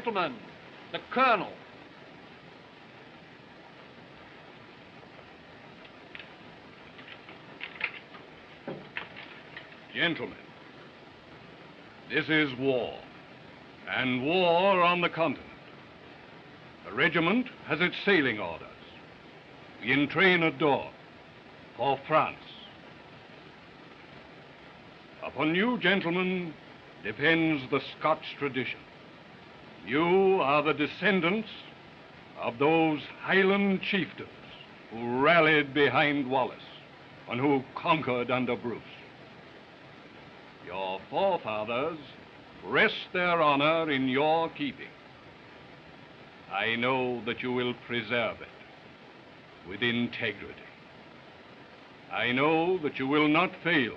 Gentlemen, the Colonel. Gentlemen, this is war, and war on the continent. The regiment has its sailing orders. We entrain at Dorp for France. Upon you, gentlemen, depends the Scotch tradition. You are the descendants of those Highland chieftains who rallied behind Wallace and who conquered under Bruce. Your forefathers rest their honor in your keeping. I know that you will preserve it with integrity. I know that you will not fail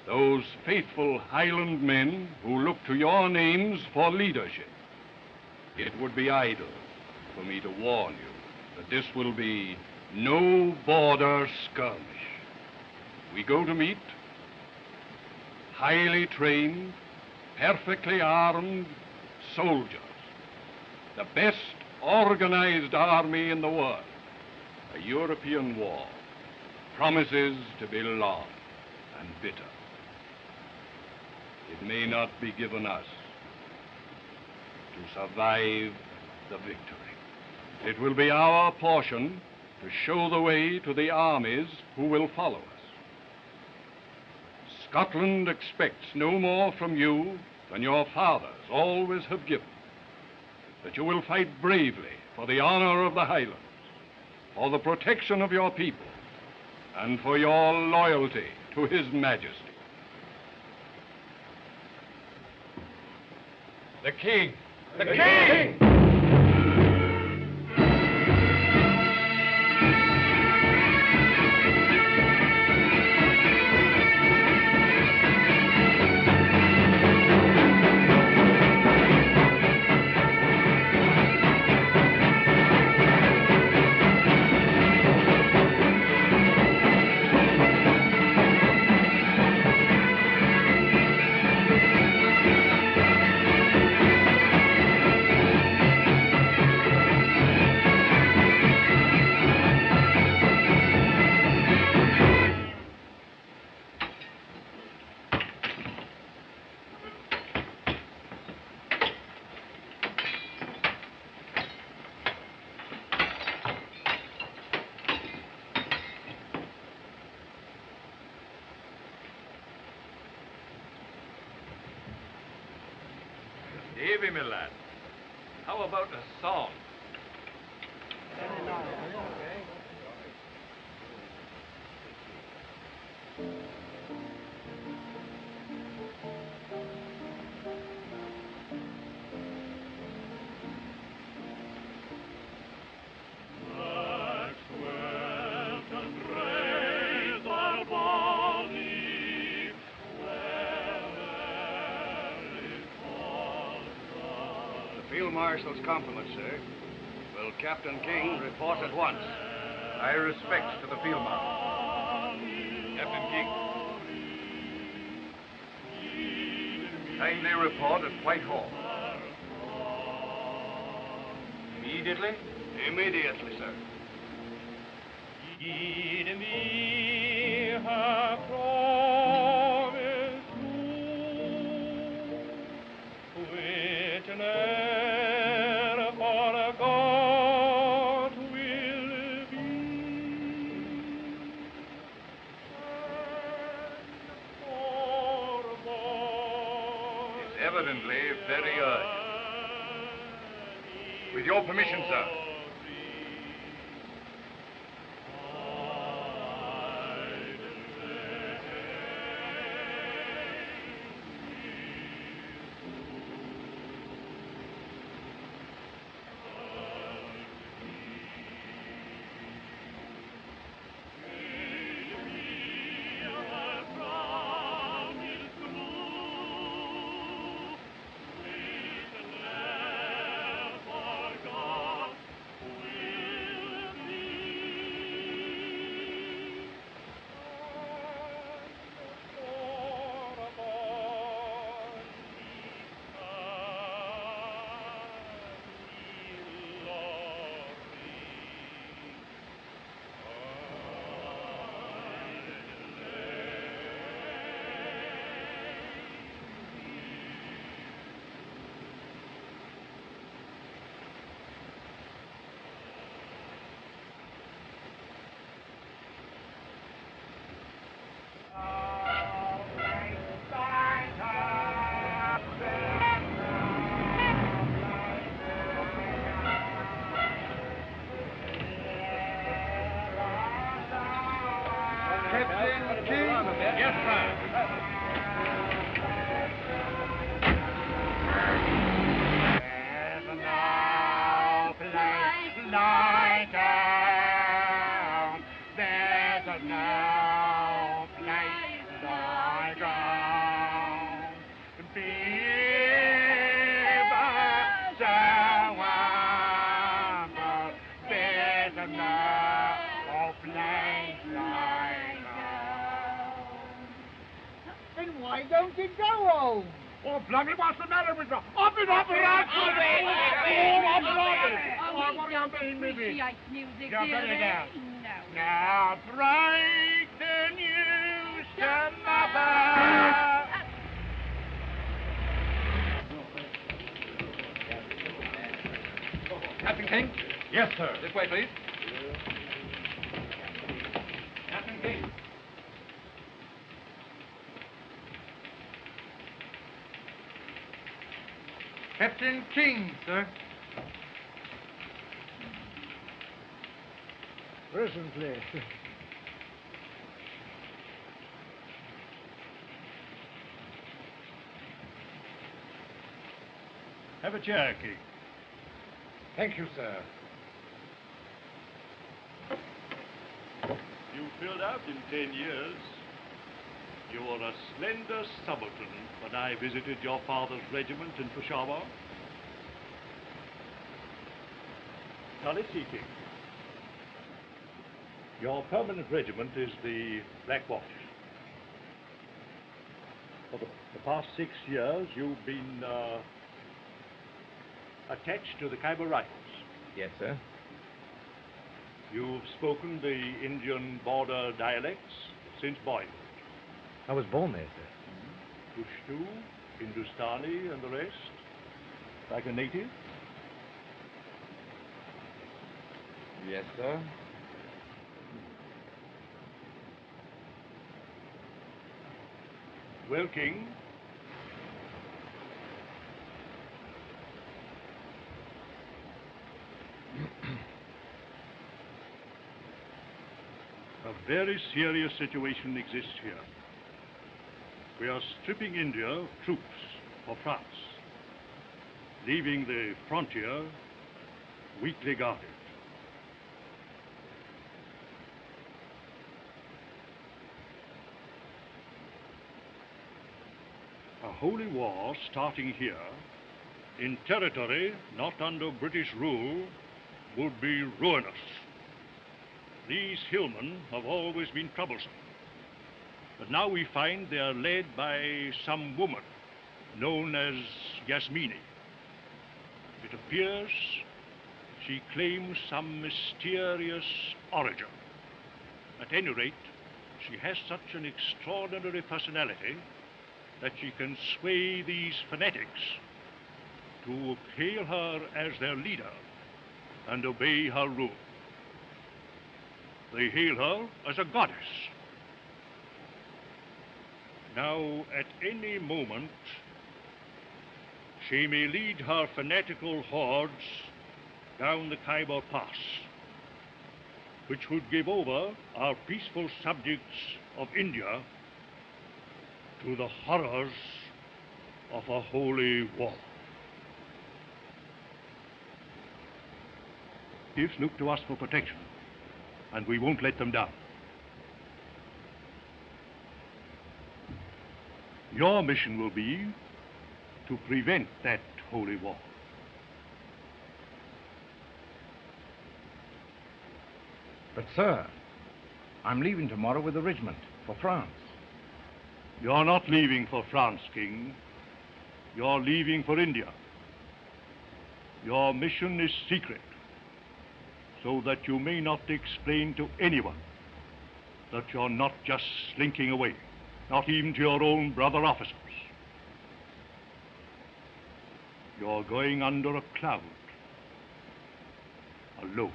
those faithful Highland men who look to your names for leadership. It would be idle for me to warn you that this will be no border skirmish. We go to meet highly trained, perfectly armed soldiers, the best organized army in the world. A European war promises to be long and bitter. It may not be given us to survive the victory. It will be our portion to show the way to the armies who will follow us. Scotland expects no more from you than your fathers always have given. That you will fight bravely for the honor of the Highlands, for the protection of your people, and for your loyalty to His Majesty. The King! The King! Davy, my lad, how about a song? Field Marshal's compliments, sir. Will Captain King report at once? My respects to the Field Marshal. Captain King. Kindly report at Whitehall. Immediately? Immediately, sir. Give me her promise to witness for God will be and for boy. It's evidently very urgent. With your permission, sir. Then why don't you go home? Oh, Blummy, what's the matter with you? Up it, Appreciate music, Yeah, dear. put it down. No. Now break the news to mother. Captain King? Yes, sir. This way, please. Captain King. Captain King, sir. Presently. Have a chair, King. Thank you, sir. You filled out in 10 years. You were a slender subaltern when I visited your father's regiment in Peshawar. Now let's see, King. Your permanent regiment is the Black Watch. For the past 6 years, you've been attached to the Khyber Rifles. Yes, sir. You've spoken the Indian border dialects since boyhood. I was born there, sir. Pushtu, Hindustani, and the rest? Like a native? Yes, sir. Well, King, a very serious situation exists here. We are stripping India of troops for France, leaving the frontier weakly guarded. A holy war starting here, in territory not under British rule, would be ruinous. These hillmen have always been troublesome. But now we find they are led by some woman known as Yasmini. It appears she claims some mysterious origin. At any rate, she has such an extraordinary personality that she can sway these fanatics to hail her as their leader and obey her rule. They hail her as a goddess. Now, at any moment, she may lead her fanatical hordes down the Khyber Pass, which would give over our peaceful subjects of India to the horrors of a holy war. Chiefs look to us for protection, and we won't let them down. Your mission will be to prevent that holy war. But, sir, I'm leaving tomorrow with the regiment for France. You're not leaving for France, King. You're leaving for India. Your mission is secret, so that you may not explain to anyone that you're not just slinking away, not even to your own brother officers. You're going under a cloud, alone.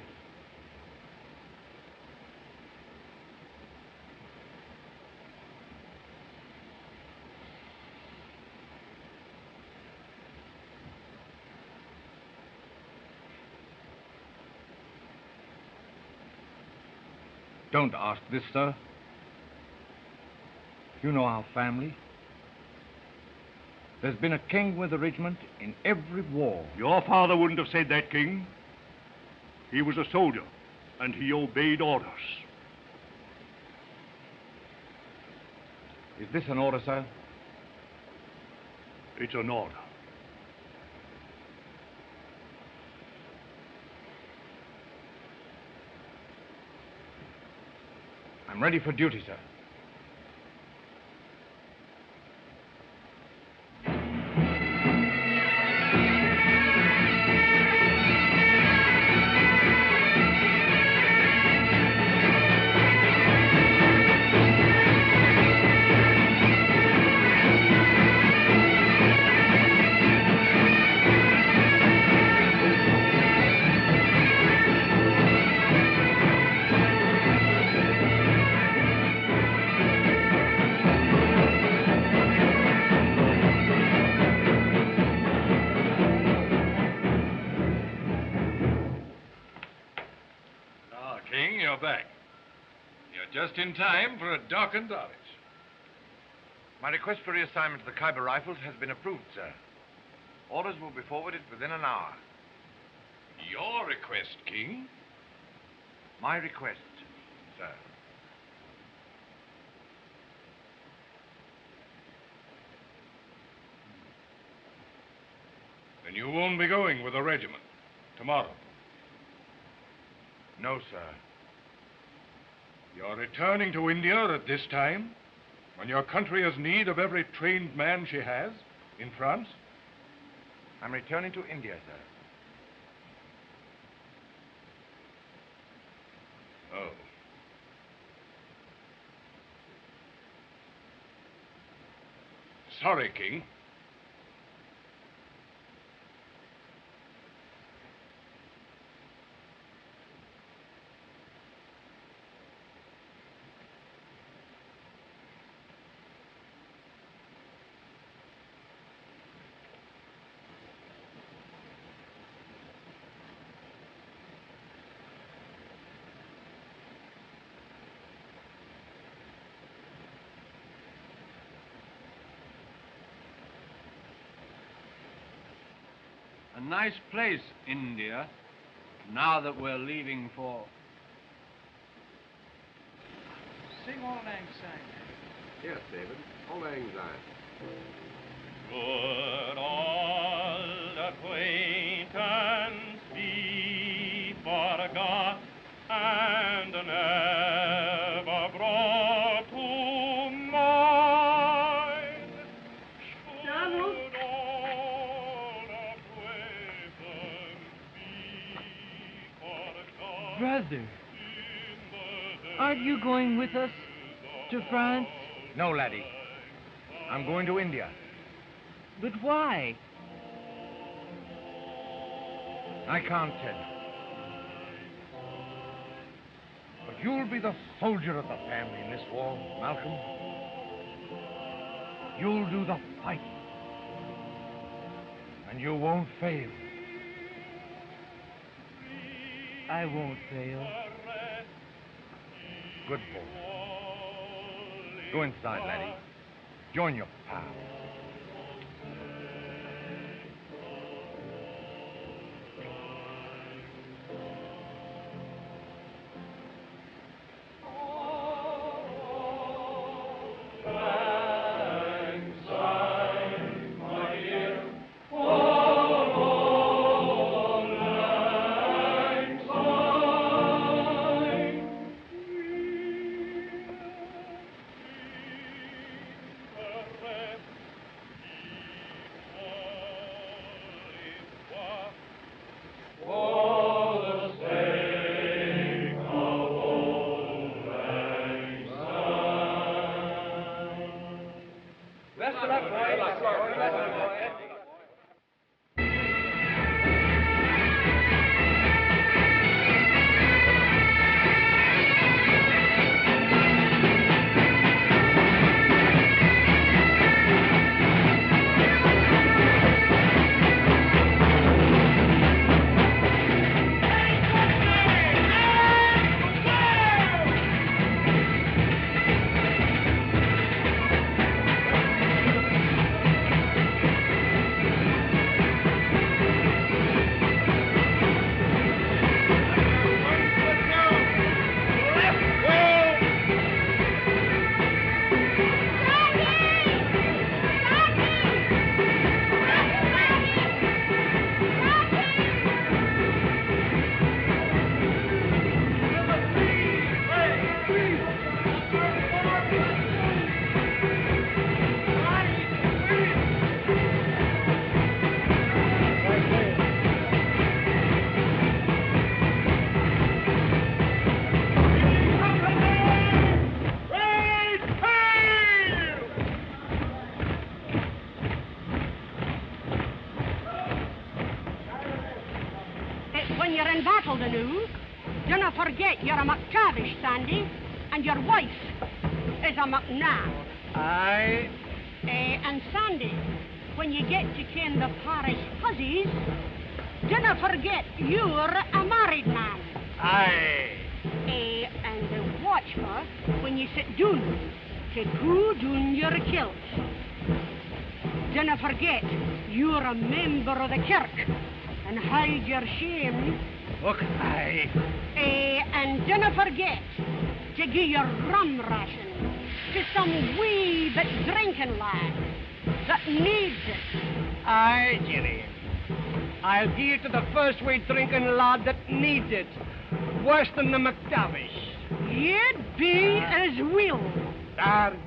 Don't ask this, sir. You know our family. There's been a king with the regiment in every war. Your father wouldn't have said that, King. He was a soldier, and he obeyed orders. Is this an order, sir? It's an order. I'm ready for duty, sir. Ah, King, you're back. You're just in time for a darkened Dulwich. My request for reassignment to the Khyber Rifles has been approved, sir. Orders will be forwarded within an hour. Your request, King? My request, sir. Then you won't be going with the regiment tomorrow. No, sir. You're returning to India at this time, when your country has need of every trained man she has in France? I'm returning to India, sir. Oh. Sorry, King. A nice place, India, now that we're leaving for... Sing Auld Lang Syne. Yes, David. Auld Lang Syne. Good old acquaintance be forgot and never brought to mind. Donald? Should old acquaintance be forgot Brother, in the aren't you going with us to France? No, laddie. I'm going to India. But why? I can't tell you. But you'll be the soldier of the family in this war, Malcolm. You'll do the fighting. And you won't fail. I won't fail. Good boy. Go inside, laddie. Join your pal. you're in battle the new, dinna forget you're a McTavish, Sandy, and your wife is a McNabb. Aye. And Sandy, when you get to ken the parish hussies, dinna forget you're a married man. Aye. And watch her when you sit down to cool down your kilt. Dinna forget you're a member of the kirk and hide your shame. Look, aye. And dinna forget to give your rum ration to some wee bit drinking lad that needs it. Aye, Jenny. I'll give it to the first wee drinking lad that needs it. Worse than the McTavish. You'd be as will. There.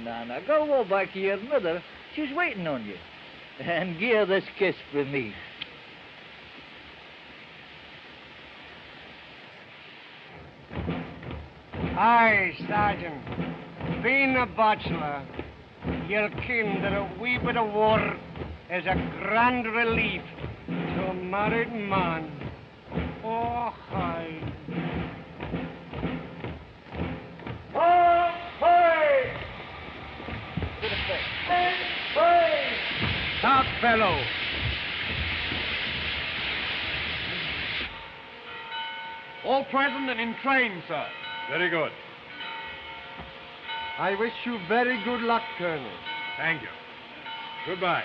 Now, go back to your mother. She's waiting on you. And give her this kiss for me. Aye, Sergeant. Being a bachelor, you'll ken that a wee bit of water is a grand relief to a married man. Oh, aye. Stop, fellow. All present and in train, sir. Very good. I wish you very good luck, Colonel. Thank you. Goodbye.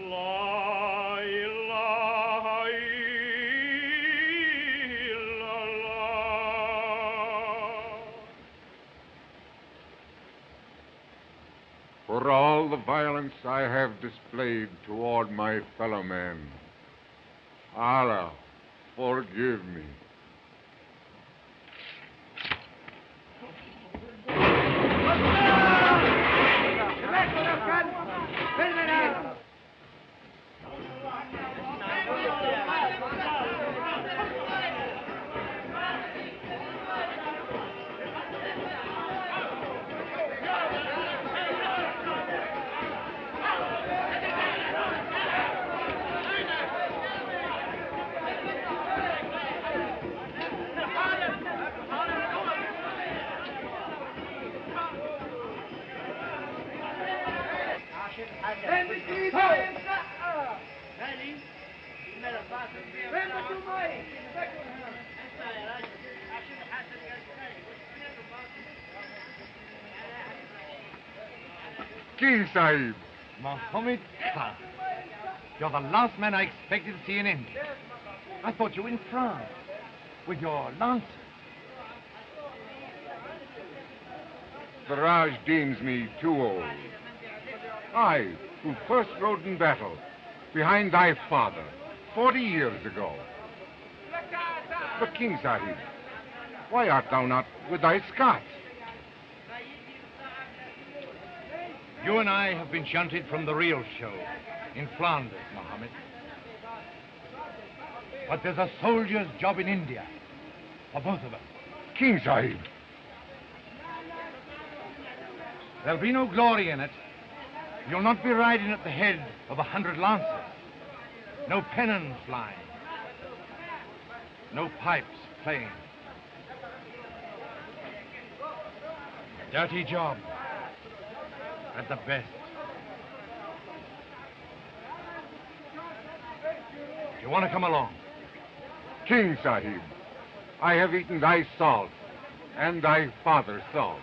La ilaha illallah. For all the violence I have displayed toward my fellow men, Allah, forgive me. King Sahib. Mohammed Khan. You're the last man I expected to see in India. I thought you were in France with your lancers. The Raj deems me too old. I, who first rode in battle behind thy father 40 years ago. But King Sahib, why art thou not with thy Scots? You and I have been shunted from the real show in Flanders, Mohammed. But there's a soldier's job in India for both of us. King Sahib. There'll be no glory in it. You'll not be riding at the head of 100 lancers. No pennons flying. No pipes playing. Dirty job. At the best. Do you want to come along? King Sahib, I have eaten thy salt and thy father's salt.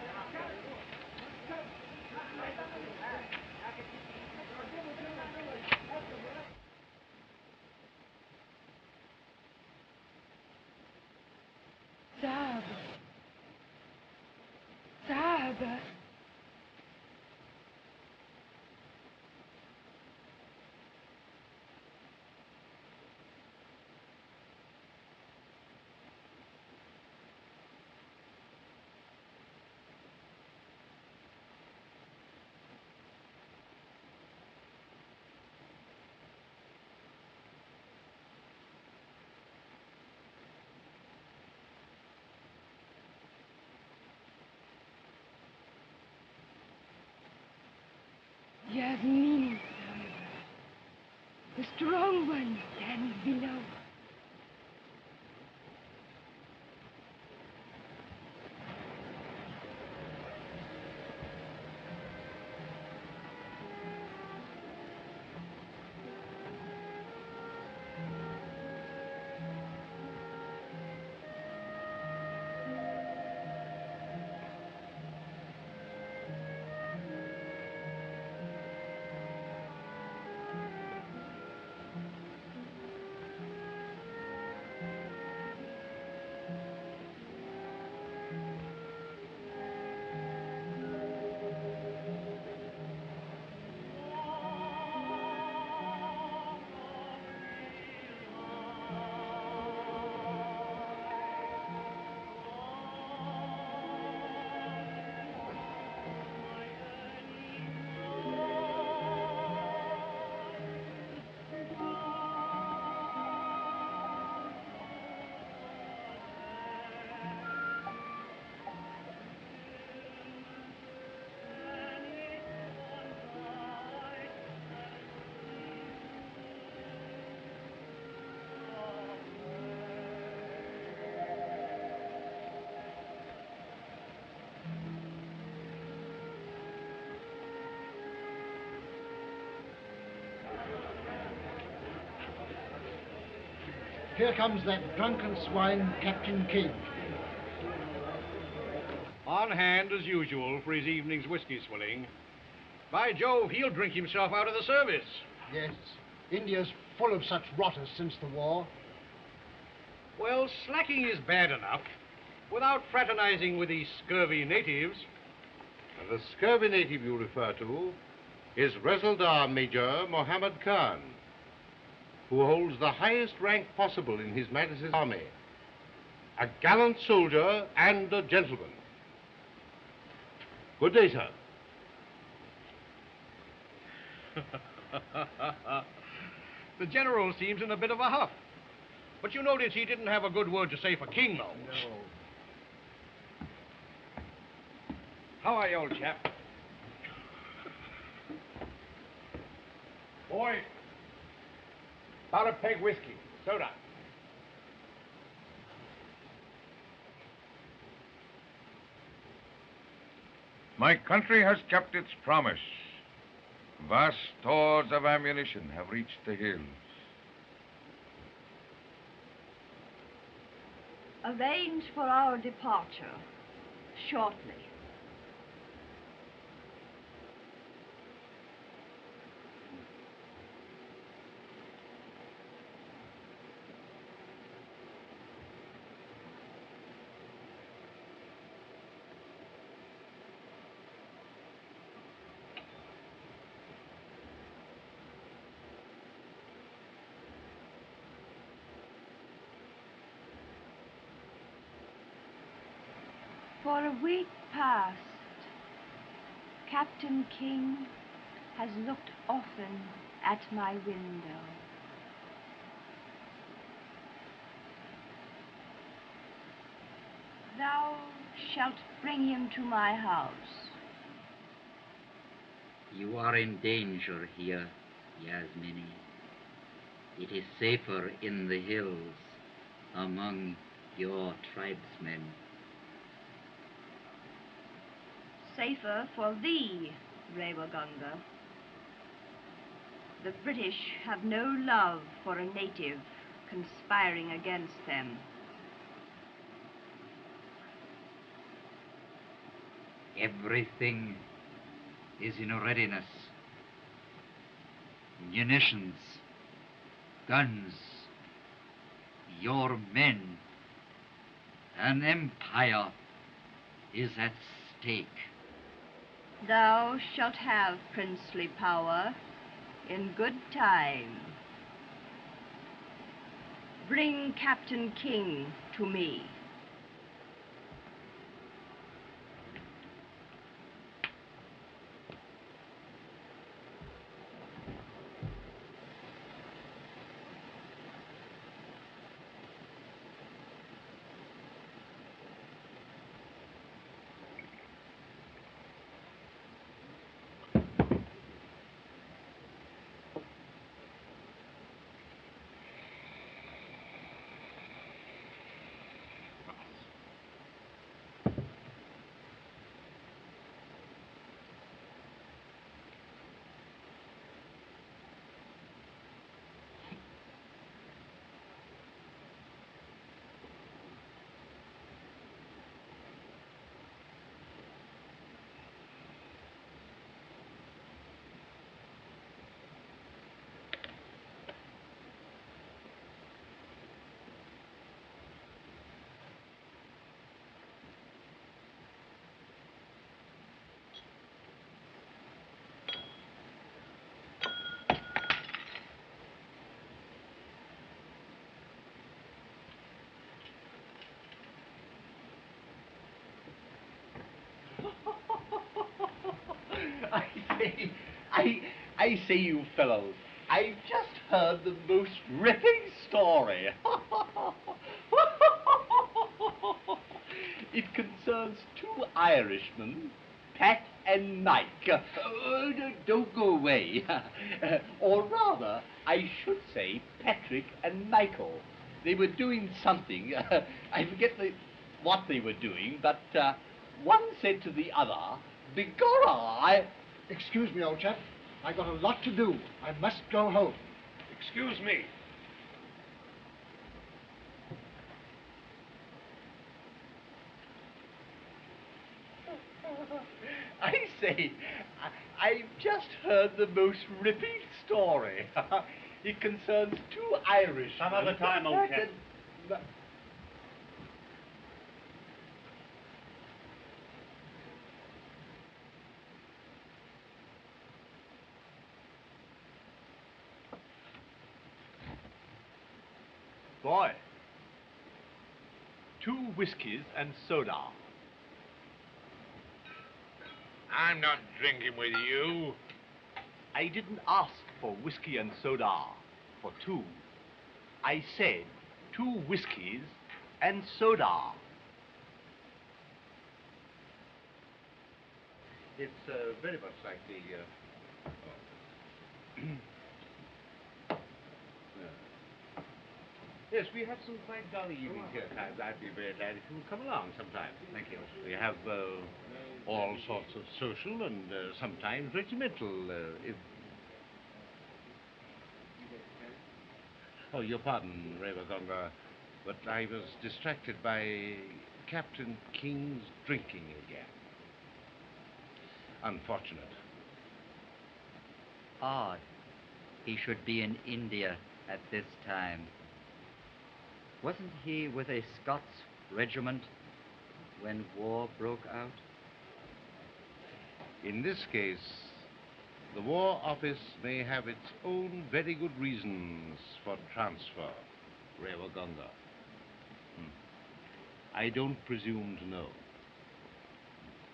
Sahib. Sahib. Yasmin, the strong one stands below. Here comes that drunken swine, Captain King. On hand, as usual, for his evening's whiskey swilling. By Jove, he'll drink himself out of the service. Yes, India's full of such rotters since the war. Well, slacking is bad enough, without fraternizing with these scurvy natives. The scurvy native you refer to is Resaldar Major Mohammed Khan, who holds the highest rank possible in His Majesty's army. A gallant soldier and a gentleman. Good day, sir. The general seems in a bit of a huff. But you notice he didn't have a good word to say for King, though. No. How are you, old chap? Boy, about a peg whiskey, soda. My country has kept its promise. Vast stores of ammunition have reached the hills. Arrange for our departure shortly. For a week past, Captain King has looked often at my window. Thou shalt bring him to my house. You are in danger here, Yasmini. It is safer in the hills among your tribesmen. Safer for thee, Rewaganga. The British have no love for a native conspiring against them. Everything is in readiness. Munitions, guns, your men. An empire is at stake. Thou shalt have princely power in good time. Bring Captain King to me. I say, you fellows, I've just heard the most ripping story. It concerns two Irishmen, Pat and Mike. Don't go away. Or rather, I should say Patrick and Michael. They were doing something. I forget what they were doing, but one said to the other, "Begorra, Excuse me, old chap. I got a lot to do. I must go home. Excuse me. I say, I've just heard the most ripping story. It concerns two Irish. Some other time, old chap. Boy, 2 whiskies and soda. I'm not drinking with you. I didn't ask for whiskey and soda for 2. I said 2 whiskies and soda. It's very much like the... Yes, we have some quite dull evenings here at times. I'd be very glad if you would come along sometime. Thank you. We have all sorts of social and sometimes regimental... Oh, your pardon, Revagonga, but I was distracted by Captain King's drinking again. Unfortunate. Odd. He should be in India at this time. Wasn't he with a Scots regiment when war broke out? In this case, the War Office may have its own very good reasons for transfer, Revagonga. I don't presume to know.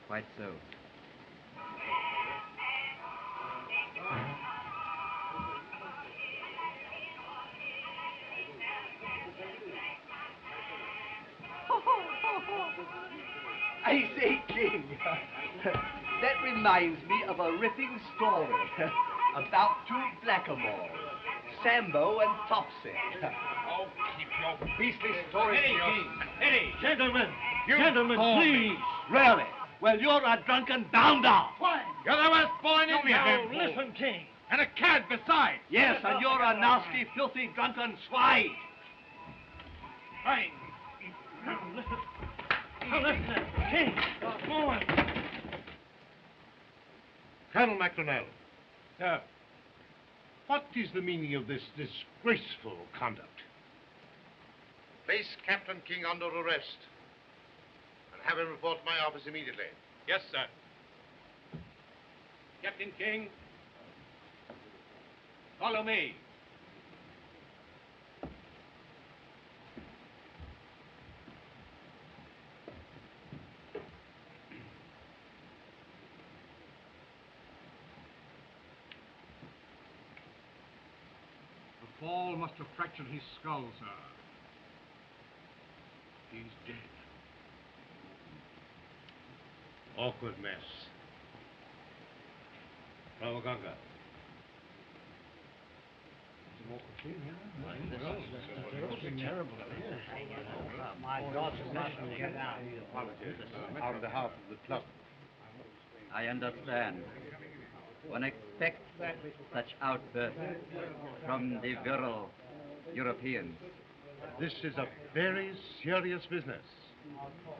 Quite so. I say, King, that reminds me of a ripping story about 2 blackamoors, Sambo and Topsy. Oh, keep your beastly stories to yourself. Eddie, gentlemen, call me. please. Really? Well, you're a drunken bounder. Why? You're the worst boy in India. Listen, King. And a cad besides. Yes, and you're a nasty, filthy, drunken swine. Hey. Now listen, King. Go on. Colonel Macdonnell. What is the meaning of this disgraceful conduct? Place Captain King under arrest and have him report to my office immediately. Yes, sir. Captain King, follow me. The fall must have fractured his skull, sir. He's dead. Awkward mess. Ravaganga. My daughter mustn't get out. On behalf of the club. I understand. One expects such outbursts from the virile Europeans. This is a very serious business.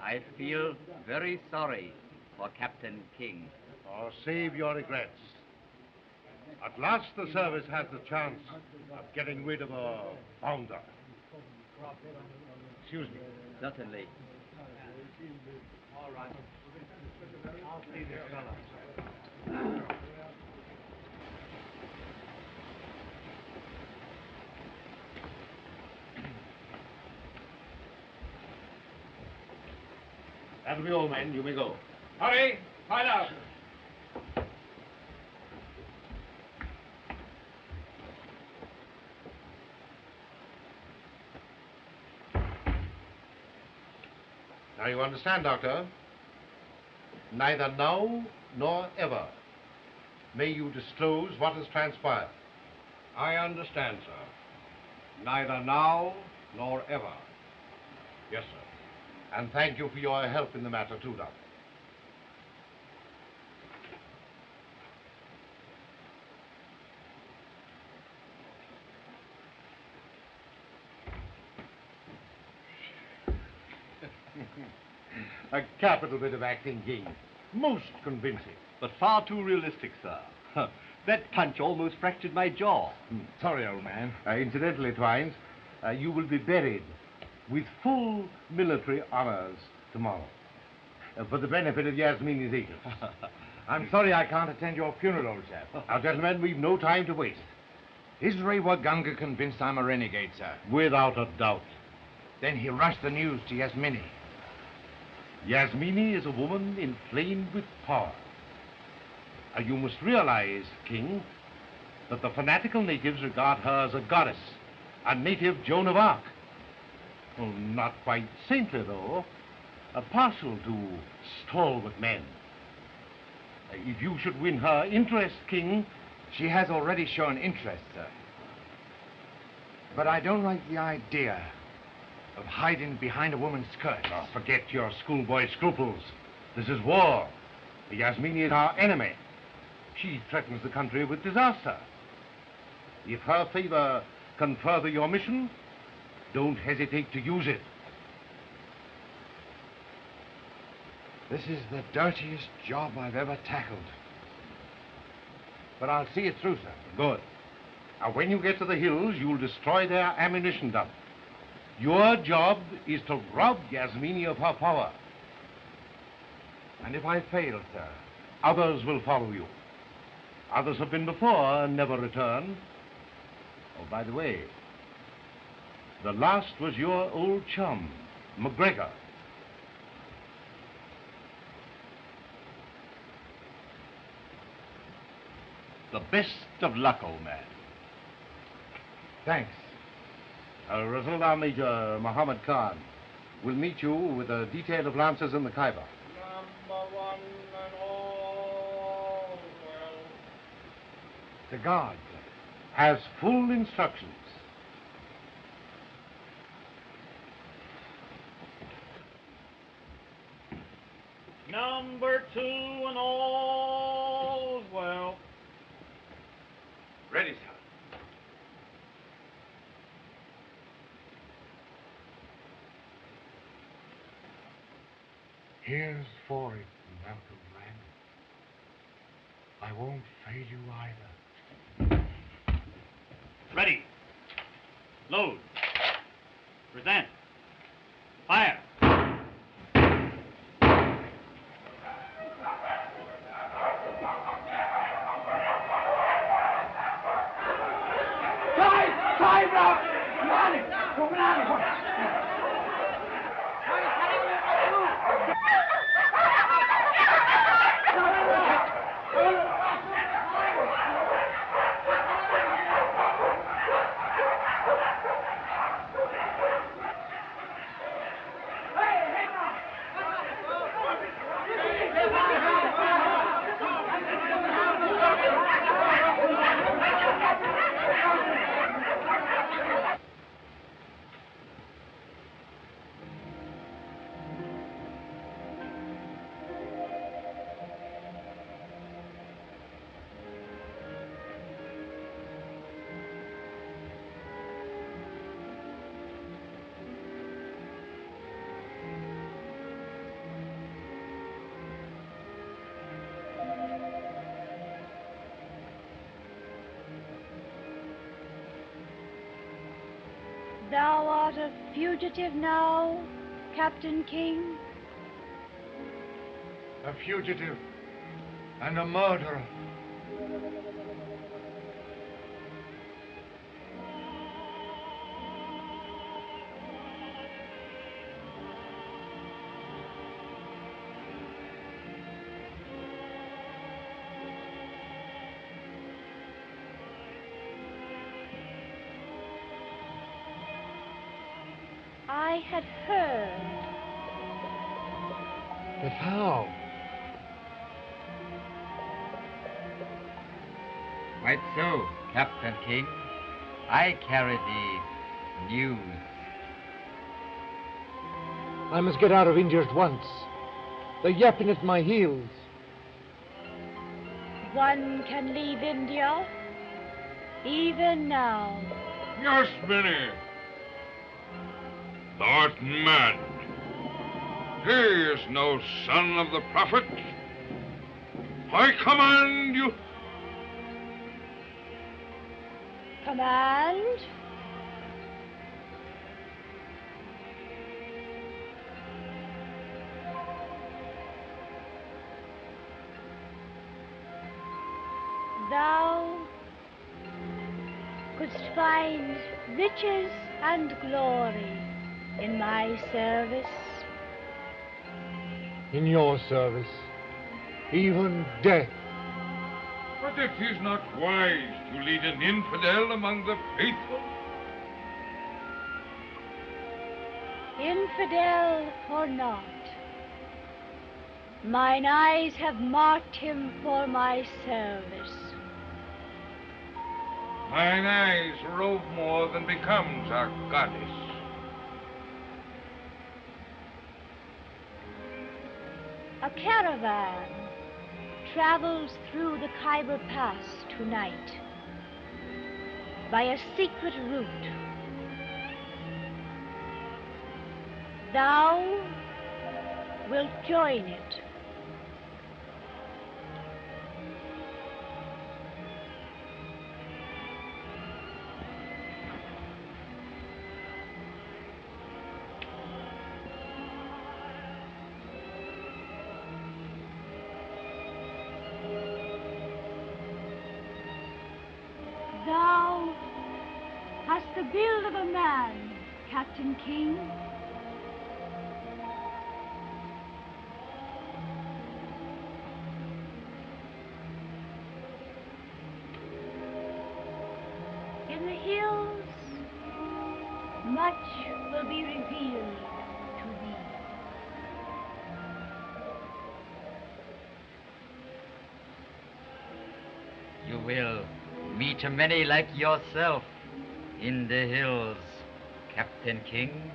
I feel very sorry for Captain King. Oh, save your regrets. At last the service has the chance of getting rid of a bounder. Excuse me. Certainly. All right. I'll see this fellow. That'll be all, men. You may go. Hurry, find out. Now you understand, Doctor? Neither now nor ever may you disclose what has transpired. I understand, sir. Neither now nor ever. Yes, sir. And thank you for your help in the matter, too, Doctor. A capital bit of acting, King. Most convincing. But far too realistic, sir. That punch almost fractured my jaw. Sorry, old man. Incidentally, Twines, you will be buried with full military honors tomorrow for the benefit of Yasmini's agents. I'm sorry I can't attend your funeral, old chap. Now, gentlemen, we've no time to waste. Is Ray Waganga convinced I'm a renegade, sir? Without a doubt. Then he rushed the news to Yasmini. Yasmini is a woman inflamed with power. You must realize, King, that the fanatical natives regard her as a goddess, a native Joan of Arc. Well, not quite saintly, though, partial to stalwart men. If you should win her interest, King... She has already shown interest, sir. But I don't like the idea of hiding behind a woman's skirt. Oh, forget your schoolboy scruples. This is war. Yasmini is our enemy. She threatens the country with disaster. If her favor can further your mission, don't hesitate to use it. This is the dirtiest job I've ever tackled. But I'll see it through, sir. Good. Now, when you get to the hills, you'll destroy their ammunition dump. Your job is to rob Yasmini of her power. And if I fail, sir? Others will follow you. Others have been before and never returned. Oh, by the way, the last was your old chum, McGregor. The best of luck, old man. Thanks. Result Major Muhammad Khan will meet you with a detail of lancers in the Khyber. Number one and all well. The guard, sir, has full instructions. Number two and all well. Ready, sir. Here's for it, Malcolm Brand. I won't fail you either. Ready. Load. Present. Fire. Time out! Come on! Thou art a fugitive now, Captain King? A fugitive and a murderer. I had heard. But how? Quite so, Captain King. I carry the news. I must get out of India at once. They're yapping at my heels. One can leave India, even now. Yasmini! Thou art mad. He is no son of the prophet. I command you Command. Thou couldst find riches and glory in my service. In your service, even death. But it is not wise to lead an infidel among the faithful. Infidel or not, mine eyes have marked him for my service. Mine eyes rove more than becomes our goddess. A caravan travels through the Khyber Pass tonight by a secret route. Thou wilt join it. Thou hast the build of a man, Captain King. In the hills, much will be revealed to thee. You will meet many like yourself in the hills, Captain King.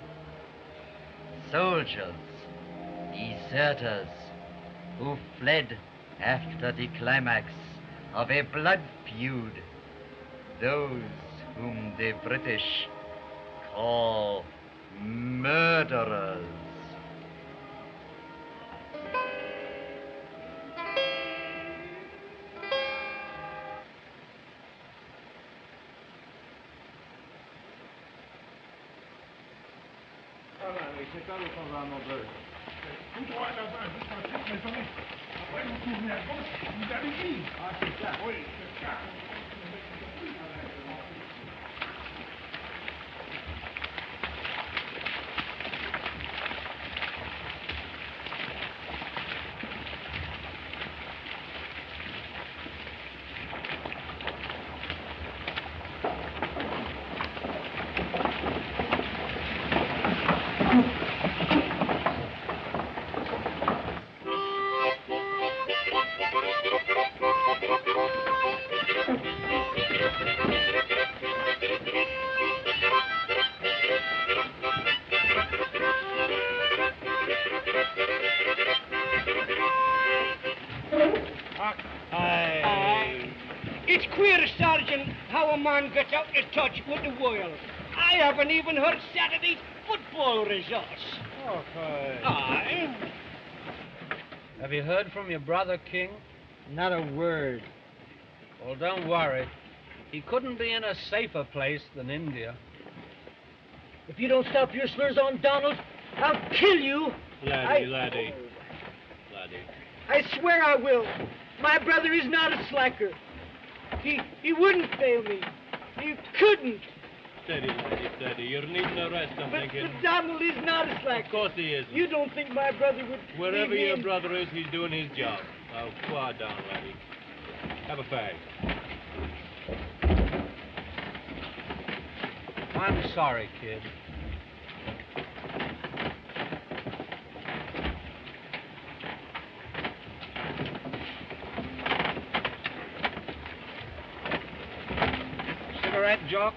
Soldiers, deserters, who fled after the climax of a blood feud. Those whom the British call murderers. It's queer, Sergeant, how a man gets out of touch with the world. I haven't even heard Saturday's football results. Okay. Aye. Have you heard from your brother, King? Not a word. Well, don't worry. He couldn't be in a safer place than India. If you don't stop your slurs on Donald, I'll kill you. Laddie. I swear I will. My brother is not a slacker. He wouldn't fail me. He couldn't. Steady, laddie, steady. You're needing a rest, I'm thinking. But Donald is not a slacker. Of course he isn't. You don't think my brother would... Wherever leave me your in- brother is, he's doing his job. Now, quiet down, laddie. Have a fag. I'm sorry, kid. Cigarette, Jock?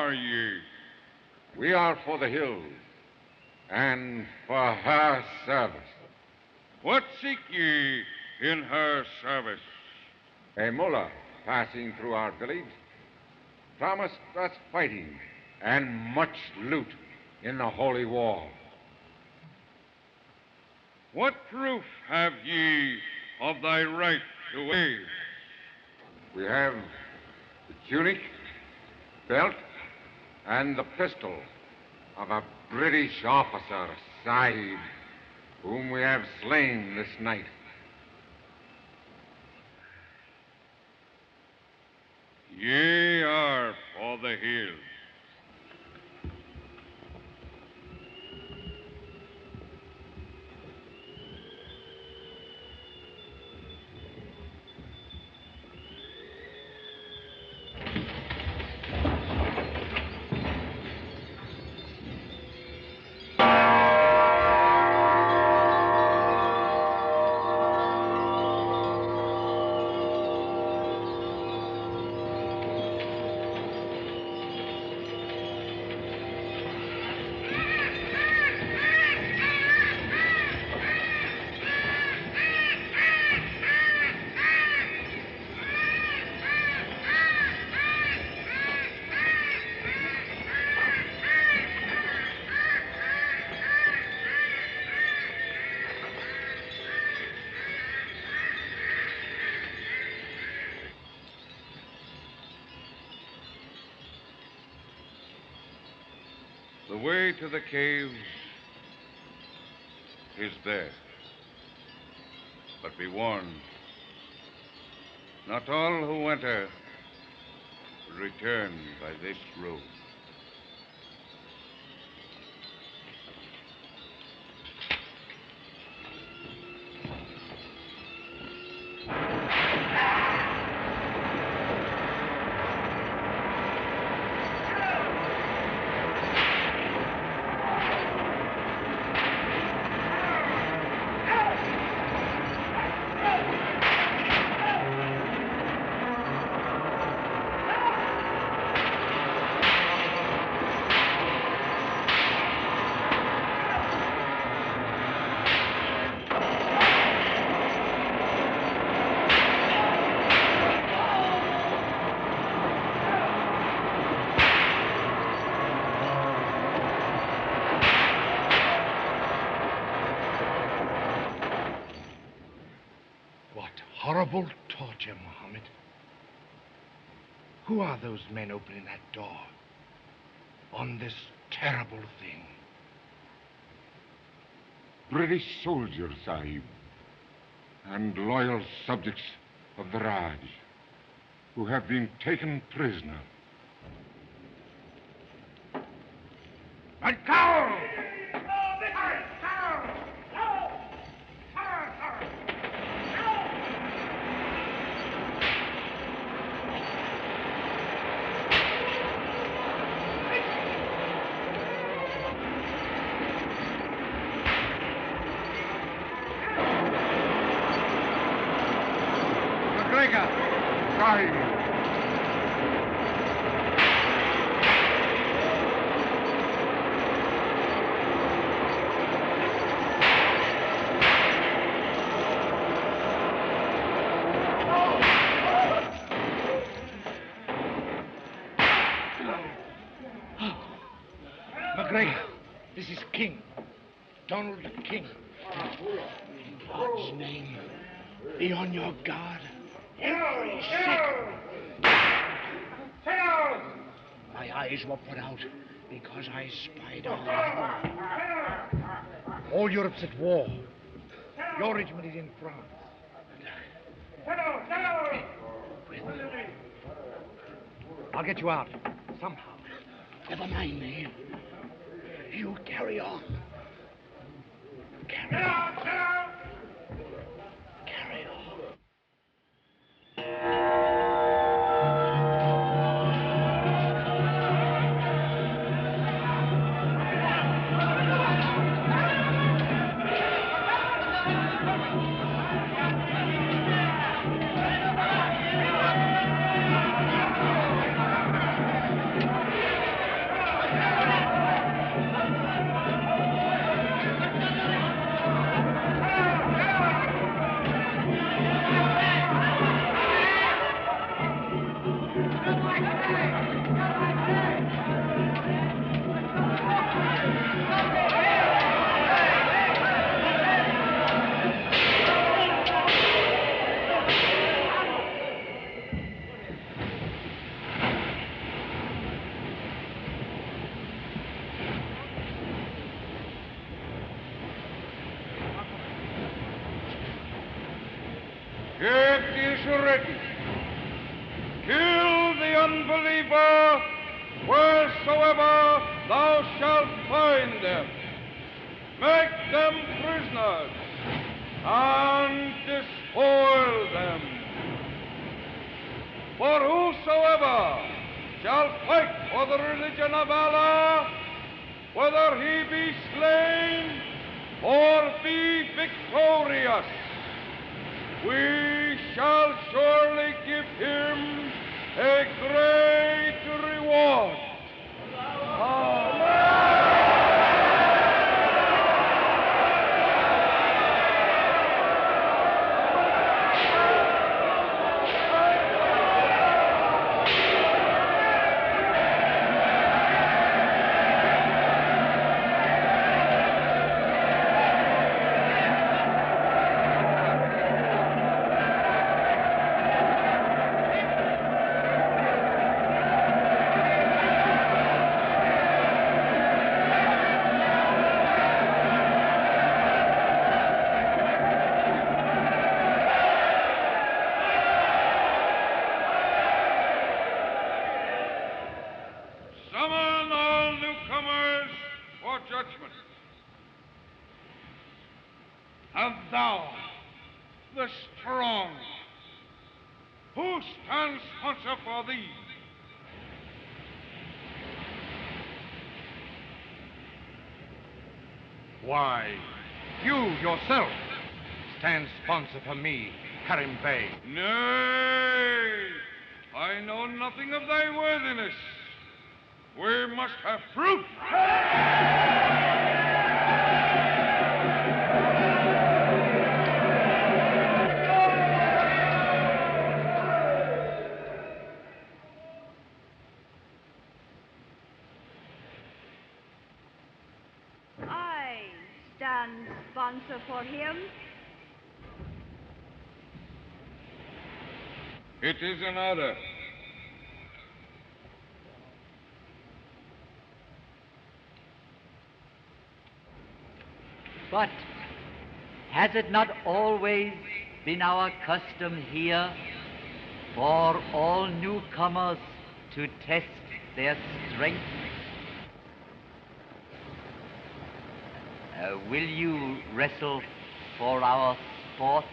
are ye? We are for the hills, and for her service. What seek ye in her service? A mullah passing through our village promised us fighting and much loot in the holy war. What proof have ye of thy right to aid? We have the tunic, belt, and the pistol of a British officer, Sahib, whom we have slain this night. Ye are for the hills. The way to the caves is there. But be warned, not all who enter will return by this road. Horrible torture, Mohammed. Who are those men opening that door on this terrible thing? British soldiers, Sahib, and loyal subjects of the Raj, who have been taken prisoner. McGregor, this is King. Donald King. In God's name, be on your guard every second. My eyes were put out because I spied on them. All Europe's at war. Your regiment is in France. I'll get you out, somehow. Never mind me. You carry on. Carry on. Carry on. It is written, kill the unbeliever wheresoever thou shalt find them. Make them prisoners and despoil them. For whosoever shall fight for the religion of Allah, whether he be slain or be victorious, we shall surely give him a great reward. Summon all newcomers for judgment. And thou, the strong, who stands sponsor for thee? Why, you yourself stand sponsor for me, Karim Bey. Nay, I know nothing of thy worthiness. We must have proof. I stand sponsor for him. It is an order. But has it not always been our custom here for all newcomers to test their strength? Will you wrestle for our sport?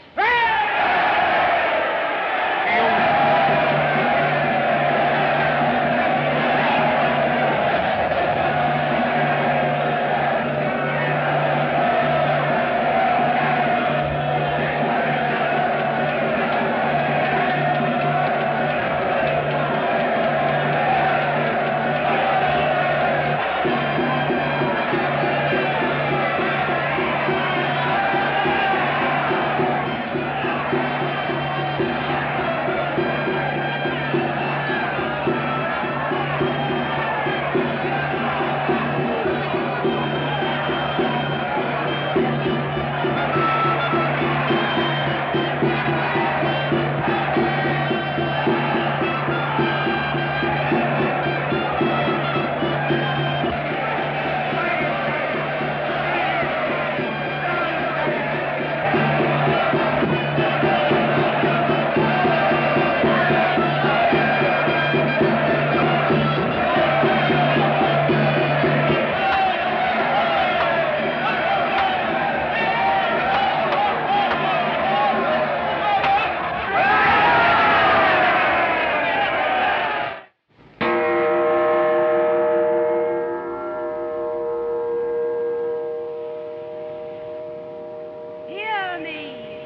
Hear me,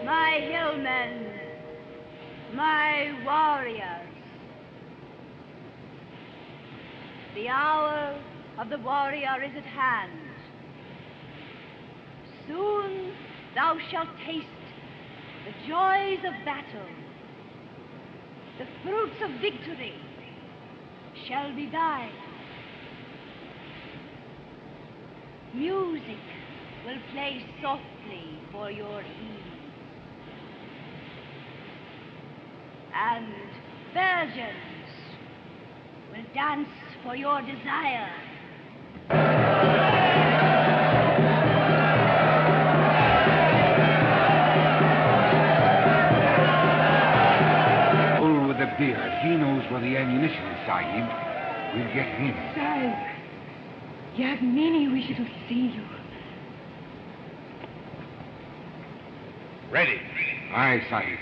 my hillmen, my warriors. The hour of the warrior is at hand. Soon thou shalt taste the joys of battle. The fruits of victory shall be thine. Music will play softly for your ease. And virgins will dance for your desire. Sahib. We'll get him. Sahib, Yagmini wishes to see you. Ready. Aye, Sahib.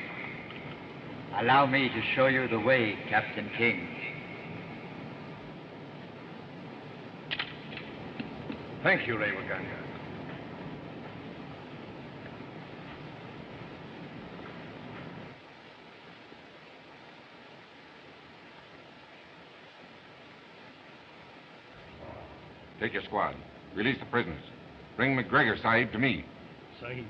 Allow me to show you the way, Captain King. Thank you, Revaganga. Take your squad. Release the prisoners. Bring McGregor, Sahib, to me. Sahib.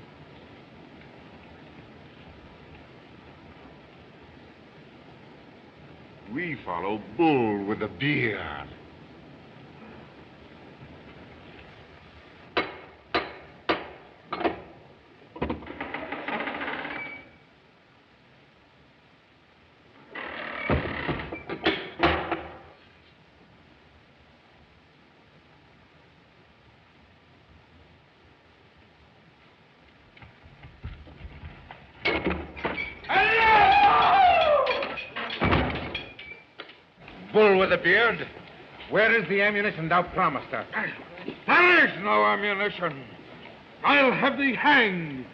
We follow Bull with a beard. Bull with a beard, where is the ammunition thou promised us? There is no ammunition. I'll have thee hanged.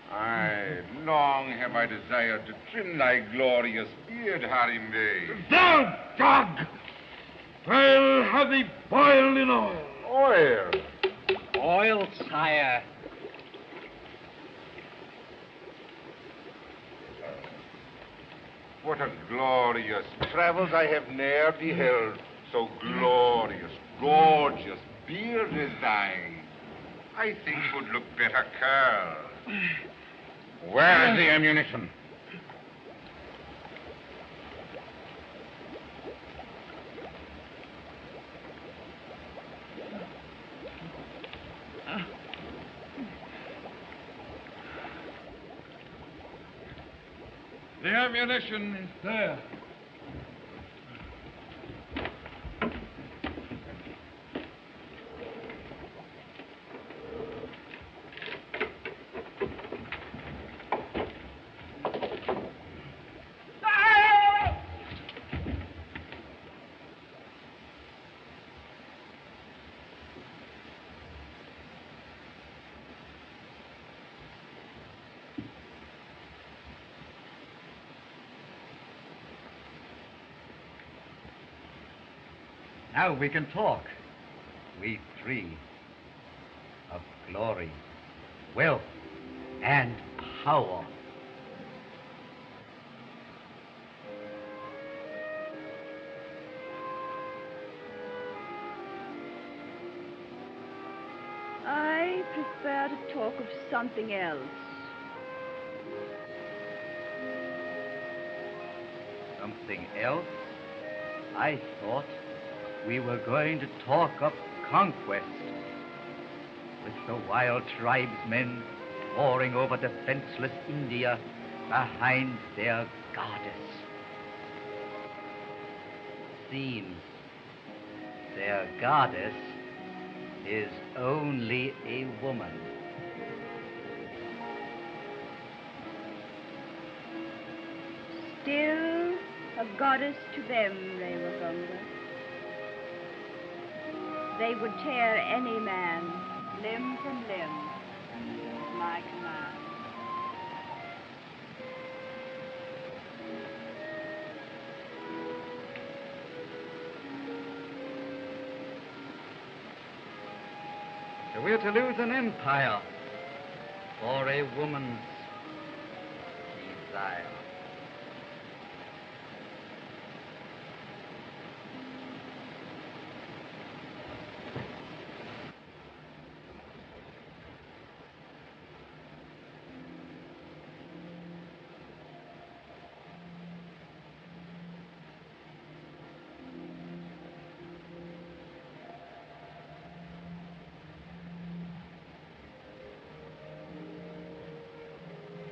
Aye, long have I desired to trim thy glorious beard, Harim Bey. Thou dog! I'll have thee boiled in oil. Oil? Oil, sire. What a glorious travels I have ne'er beheld. So glorious, gorgeous beard is thine. I think would look better curled. Where is the ammunition? The ammunition is there. Now we can talk, we three, of glory, wealth, and power. I prefer to talk of something else. Something else? I thought we were going to talk of conquest, with the wild tribesmen pouring over defenseless India behind their goddess. Seems their goddess is only a woman. Still a goddess to them, Revaganga. They would tear any man limb from limb at my command. So we're to lose an empire for a woman's desire.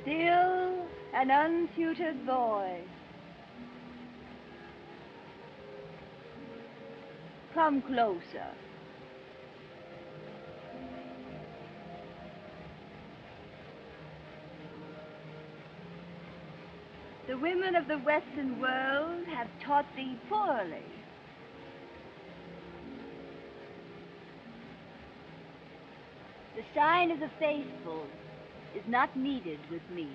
Still an untutored boy. Come closer. The women of the Western world have taught thee poorly. sign of the faithful is not needed with me.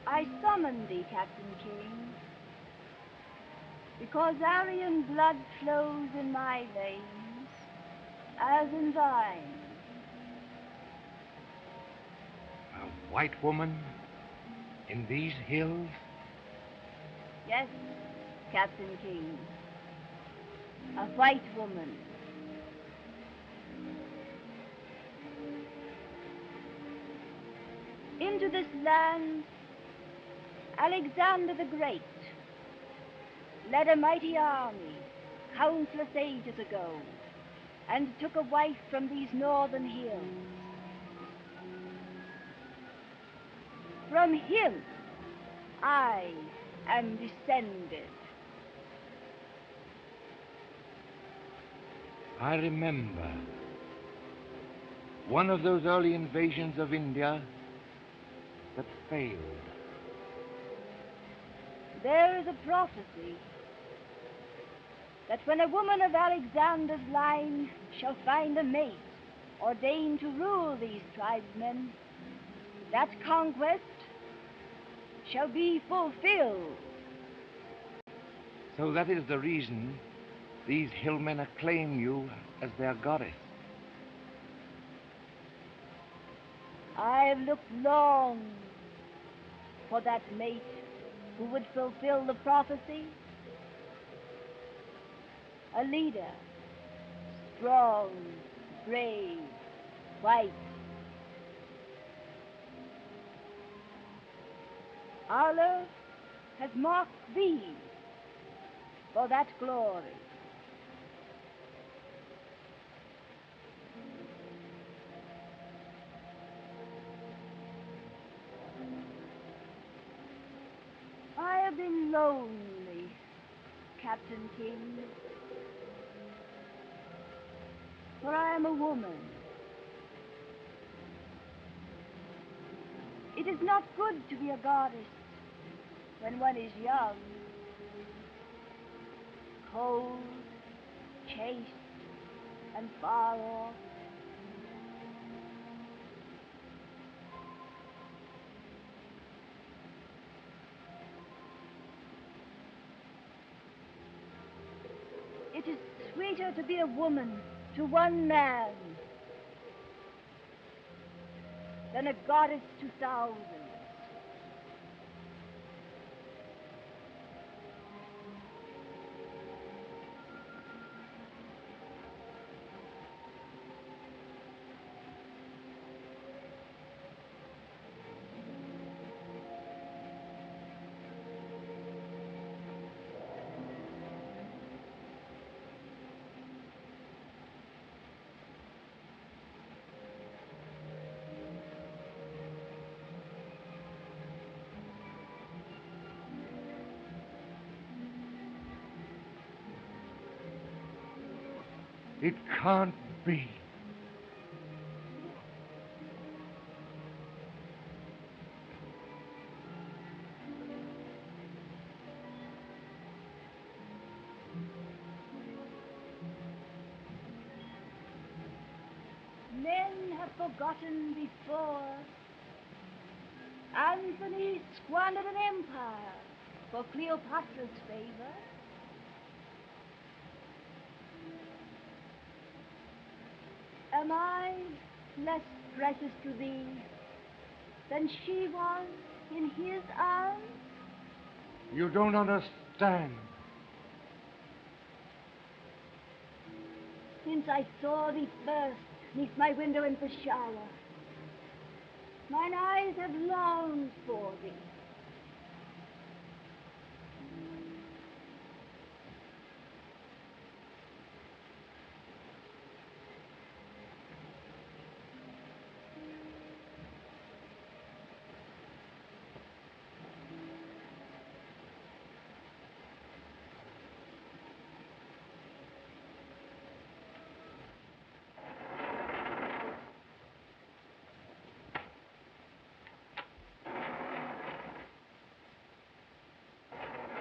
I summon thee, Captain King, because Aryan blood flows in my veins, as in thine. A white woman in these hills? Yes, Captain King, a white woman. Into this land, Alexander the Great led a mighty army countless ages ago and took a wife from these northern hills. From him I am descended. I remember one of those early invasions of India that failed. There is a prophecy that when a woman of Alexander's line shall find a mate ordained to rule these tribesmen, that conquest shall be fulfilled. So that is the reason these hillmen acclaim you as their goddess. I have looked long for that mate who would fulfill the prophecy. A leader, strong, brave, white. Allah has marked thee for that glory. I have been lonely, Captain King, for I am a woman. It is not good to be a goddess when one is young, cold, chaste, and far off. It is sweeter to be a woman to one man than a goddess to thousands. It can't be. Men have forgotten before. Anthony squandered an empire for Cleopatra's favor. Am I less precious to thee than she was in his arms? You don't understand. Since I saw thee first neath my window in Peshawar, mine eyes have longed for thee.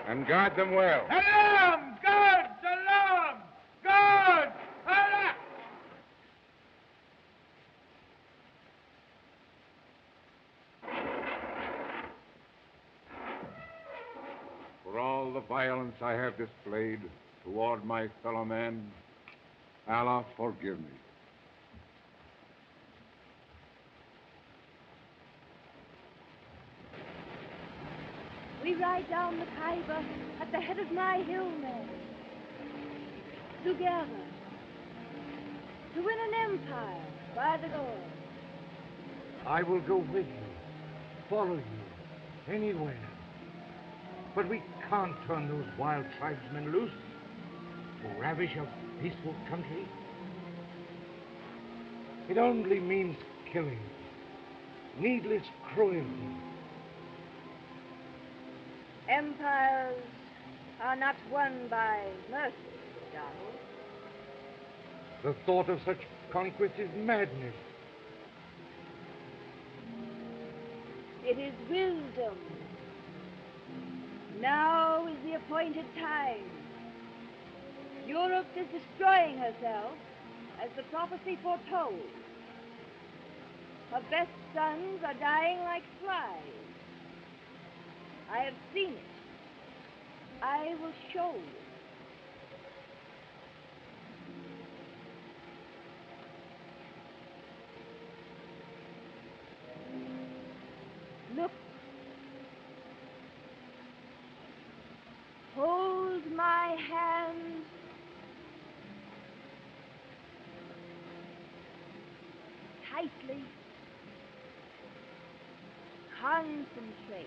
And guard them well. Salam! Guard! Salam! Guard! Allah! For all the violence I have displayed toward my fellow men, Allah forgive me. We ride down the Khyber at the head of my hillmen. Together. To win an empire by the Lord. I will go with you, follow you, anywhere. But we can't turn those wild tribesmen loose to ravish a peaceful country. It only means killing, needless cruelty. Empires are not won by mercy, Donald. The thought of such conquest is madness. It is wisdom. Now is the appointed time. Europe is destroying herself, as the prophecy foretold. Her best sons are dying like flies. I have seen it. I will show you. Look. Hold my hand. Tightly. Concentrate.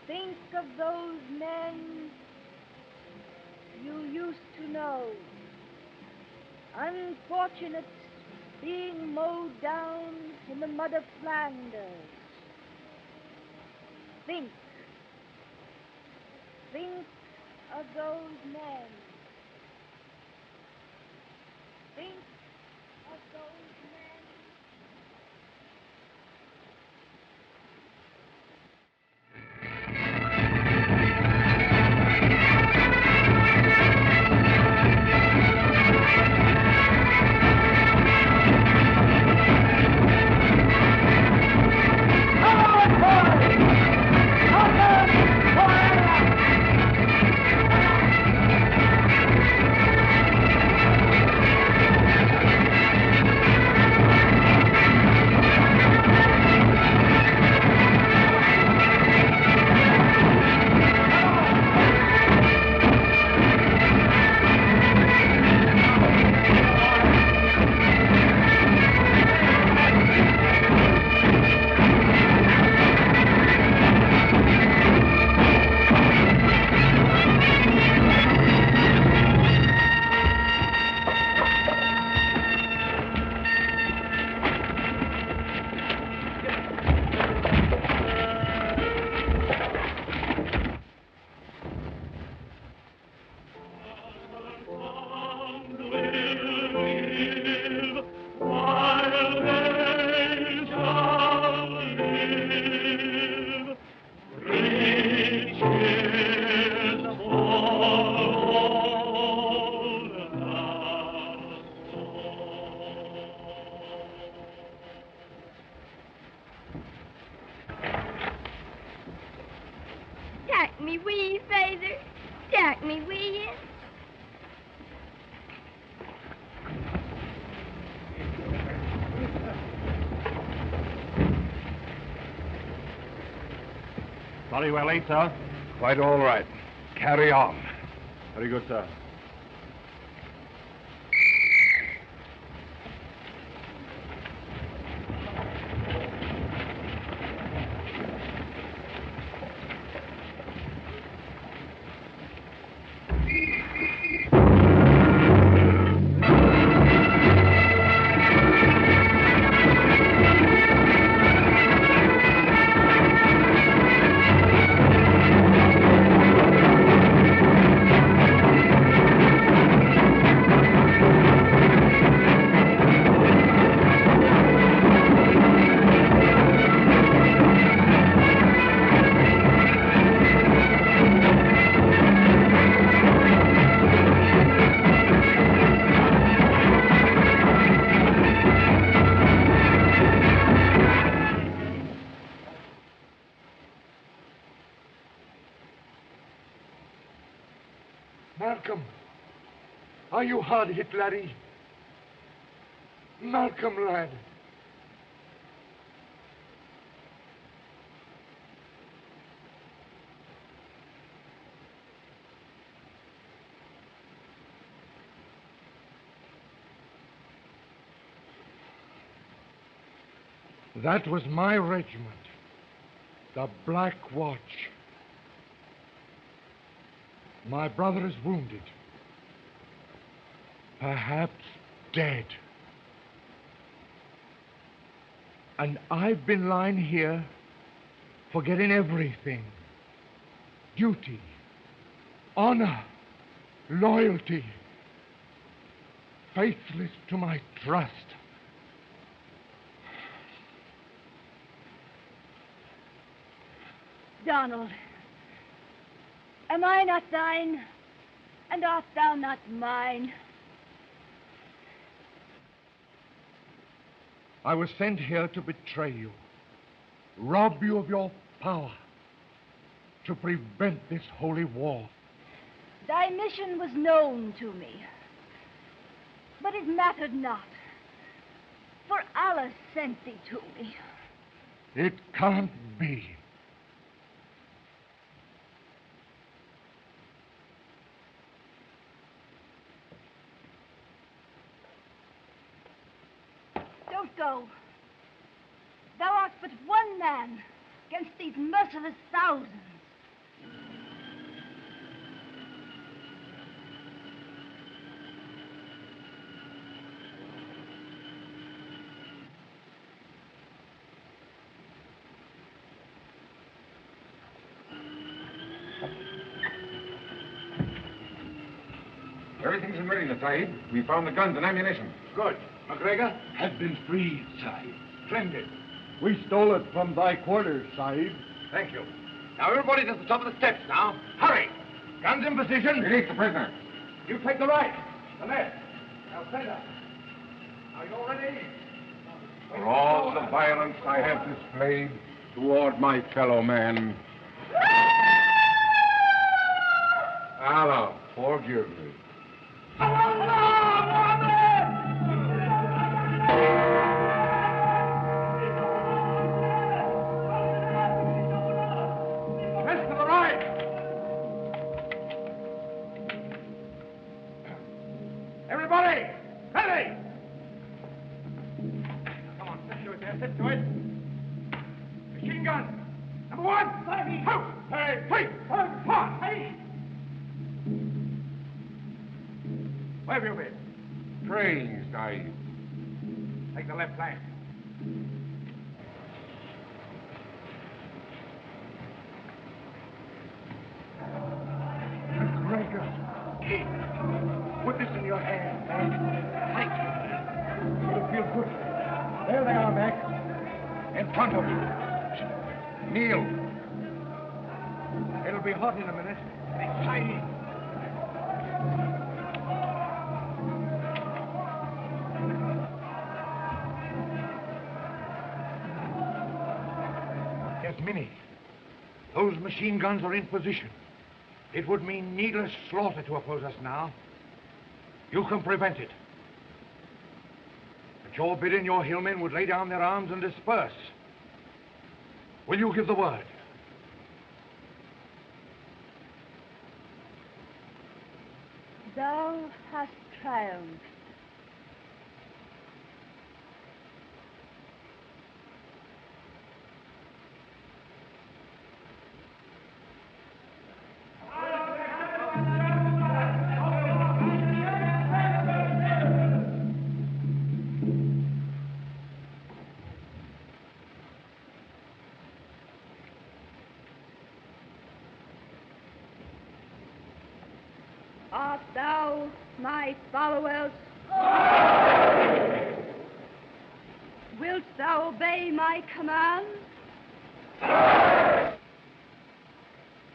Think of those men you used to know. Unfortunates being mowed down in the mud of Flanders. Think. Think of those men. Think of those men. Take me with you, Father. Take me with you. Very well, eh, sir? Quite all right. Carry on. Very good, sir. Malcolm. Are you hard hit, laddie? Malcolm, lad. That was my regiment, the Black Watch. My brother is wounded, perhaps dead. And I've been lying here, forgetting everything. Duty, honor, loyalty, faithless to my trust. Donald, am I not thine, and art thou not mine? I was sent here to betray you, rob you of your power, to prevent this holy war. Thy mission was known to me, but it mattered not, for Allah sent thee to me. It can't be. Don't go. Thou art but one man against these merciless thousands. Everything's in readiness, Sahib. We found the guns and ammunition. Good. McGregor has been freed, Sahib. Splendid. We stole it from thy quarters, Sahib. Thank you. Now, everybody to the top of the steps now. Hurry. Guns in position. Release the prisoner. You take the right, the left. Now, center. Are you all ready? For all the violence I have displayed toward my fellow man, Allah, forgive me. Rest to the right. Everybody, ready. Come on, sit to it there, sit to it. Machine gun. Number one. Out. Hey, wait. Four. Hey. Where have you been? Praying, Sahib. Take the left flank. McGregor, put this in your hand. Tight. It'll feel good. There they are, Mac. In front of you. Kneel. It'll be hot in a minute. Be shiny. Yes, Minnie. Those machine guns are in position. It would mean needless slaughter to oppose us now. You can prevent it. At your bidding, your hillmen would lay down their arms and disperse. Will you give the word? Thou hast triumphed. Art thou my followers? Wilt thou obey my commands?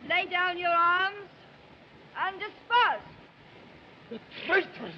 Lay down your arms and disperse. The traitors!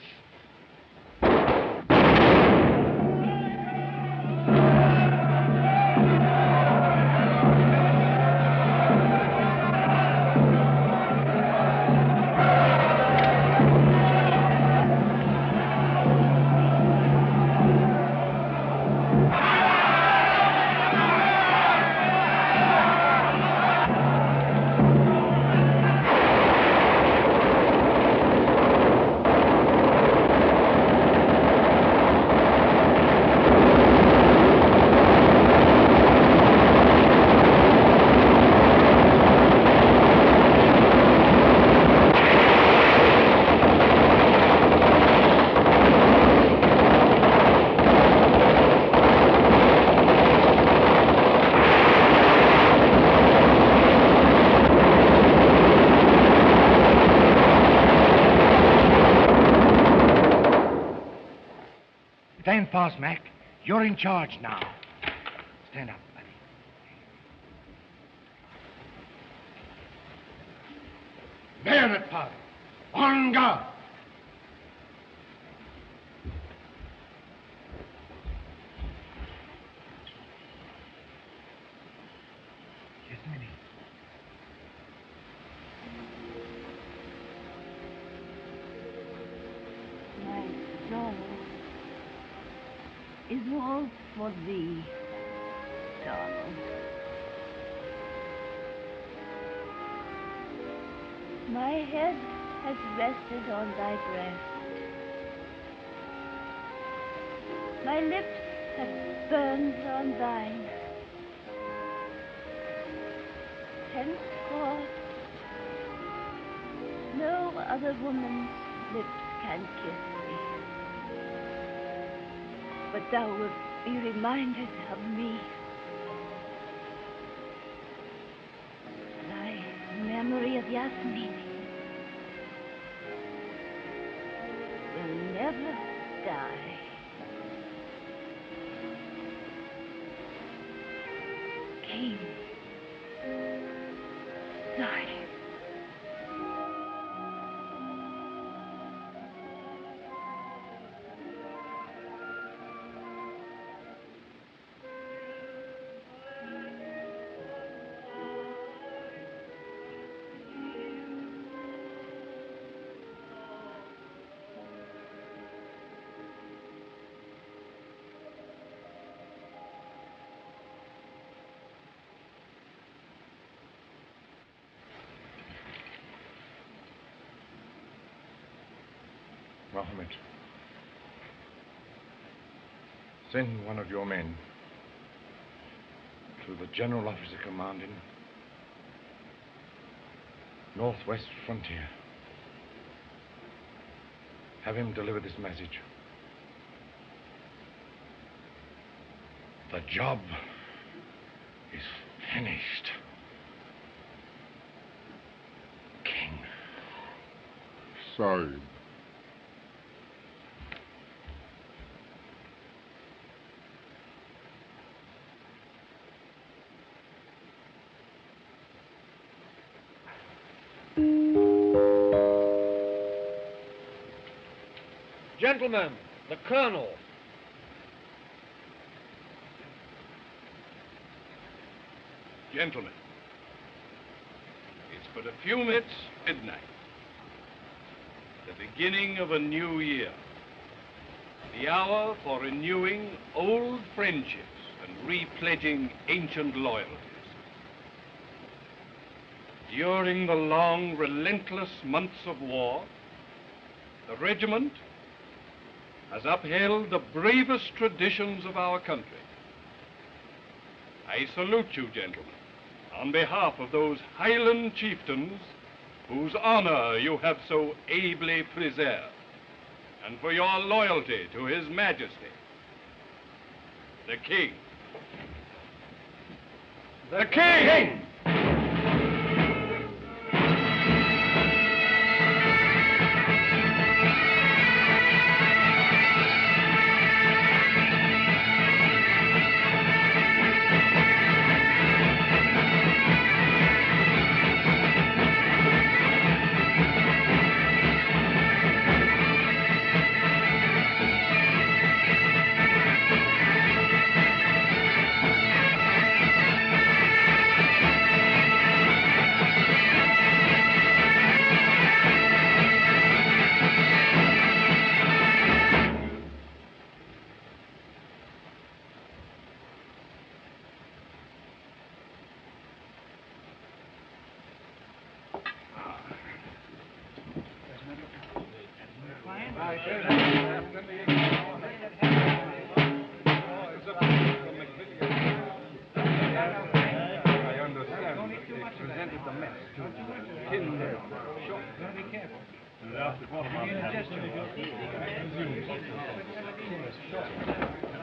boss, Mac. You're in charge now. Stand up, buddy. Bayonet party. On guard. Just a minute. My soul is all for thee, Donald. My head has rested on thy breast. My lips have burned on thine. Henceforth, no other woman's lips can kiss thee. But thou wilt be reminded of me. Thy memory of Yasmin will never die. King, sorry. Mohammed, send one of your men to the general officer commanding Northwest Frontier. Have him deliver this message. The job is finished. King. Sorry. Gentlemen, the Colonel. Gentlemen, it's but a few minutes midnight. The beginning of a new year. The hour for renewing old friendships and repledging ancient loyalties. During the long, relentless months of war, the regiment has upheld the bravest traditions of our country. I salute you, gentlemen, on behalf of those Highland chieftains whose honor you have so ably preserved, and for your loyalty to His Majesty, the King. The King!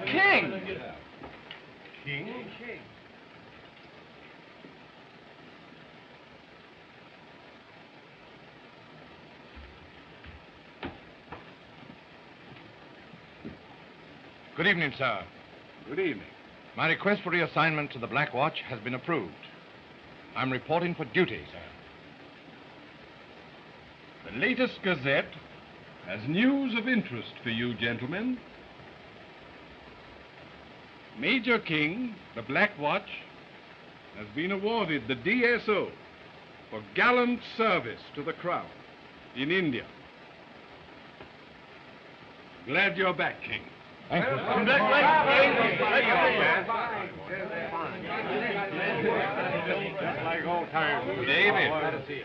King! King? Good evening, sir. Good evening. My request for reassignment to the Black Watch has been approved. I'm reporting for duty, sir. The latest Gazette has news of interest for you, gentlemen. Major King, the Black Watch, has been awarded the DSO for gallant service to the Crown in India. Glad you're back, King. Thank you. Just like old times. David,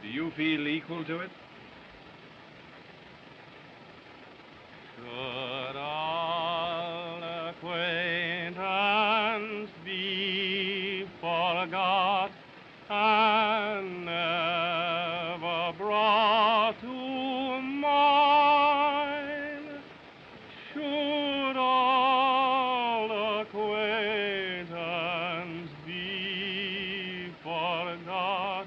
do you feel equal to it? Should all acquaintance be forgot and never brought to mind? Should all acquaintance be forgot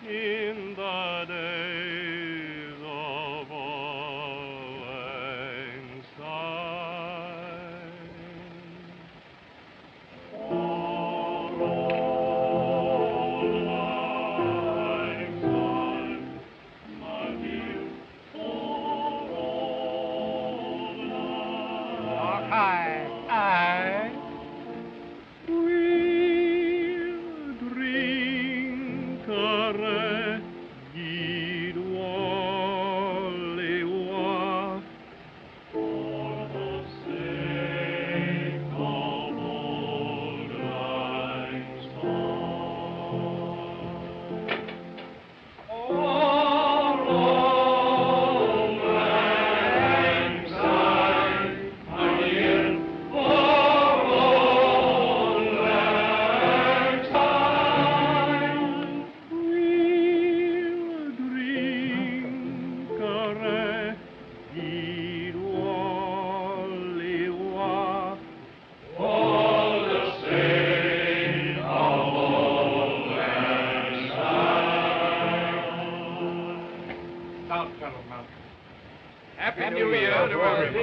in the days of old lang syne? For old lang syne, my dear, for old lang Aye. we'll drink a reggae Wally-wa for the sake of old lang syne. For old lang syne, my dear, for old lang syne, we'll drink a reggae Wally-wa for the sake of old lang syne. Down, fellow Malcolm. Happy New Year to everyone.